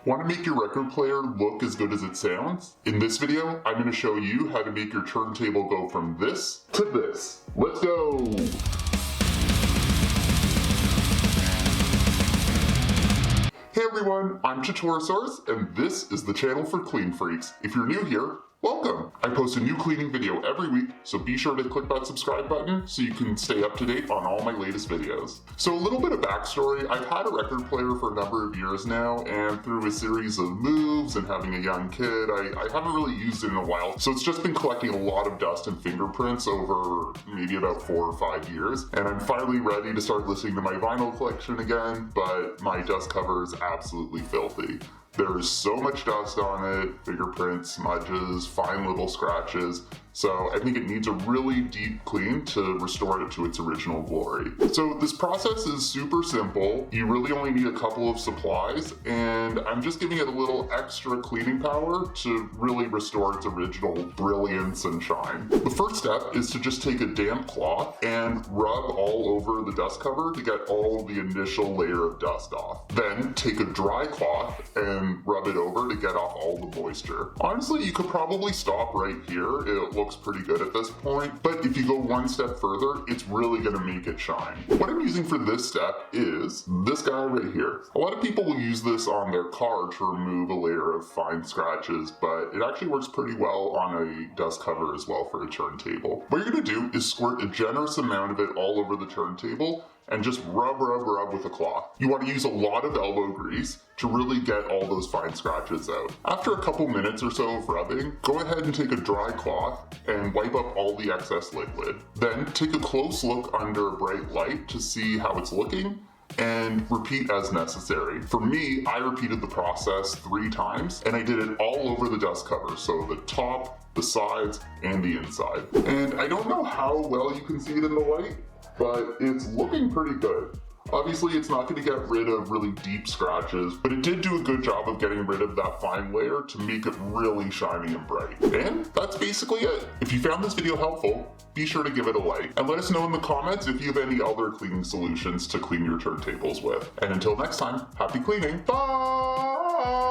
Want to make your record player look as good as it sounds? In this video, I'm going to show you how to make your turntable go from this to this. Let's go! Hey everyone, I'm Tutorisaurus, and this is the channel for clean freaks. If you're new here, welcome! I post a new cleaning video every week, so be sure to click that subscribe button so you can stay up to date on all my latest videos. So a little bit of backstory, I've had a record player for a number of years now, and through a series of moves and having a young kid, I haven't really used it in a while, so it's just been collecting a lot of dust and fingerprints over maybe about 4 or 5 years, and I'm finally ready to start listening to my vinyl collection again, but my dust cover is absolutely filthy. There's so much dust on it, fingerprints, smudges, fine little scratches, so I think it needs a really deep clean to restore it to its original glory. So this process is super simple. You really only need a couple of supplies, and I'm just giving it a little extra cleaning power to really restore its original brilliance and shine. The first step is to just take a damp cloth and rub all over the dust cover to get all the initial layer of dust off. Then take a dry cloth and rub it over to get off all the moisture. Honestly, you could probably stop right here. It looks pretty good at this point, but if you go one step further, it's really gonna make it shine. What I'm using for this step is this guy right here. A lot of people will use this on their car to remove a layer of fine scratches, but it actually works pretty well on a dust cover as well for a turntable. What you're gonna do is squirt a generous amount of it all over the turntable and just rub with a cloth. You want to use a lot of elbow grease to really get all those fine scratches out. After a couple minutes or so of rubbing, go ahead and take a dry cloth and wipe up all the excess liquid. Then take a close look under a bright light to see how it's looking, and repeat as necessary. For me, I repeated the process 3 times, and I did it all over the dust cover, so the top, the sides, and the inside. And I don't know how well you can see it in the light, but it's looking pretty good. Obviously, it's not going to get rid of really deep scratches, but it did do a good job of getting rid of that fine layer to make it really shiny and bright. And that's basically it. If you found this video helpful, be sure to give it a like, and let us know in the comments if you have any other cleaning solutions to clean your turntables with. And until next time, happy cleaning! Bye!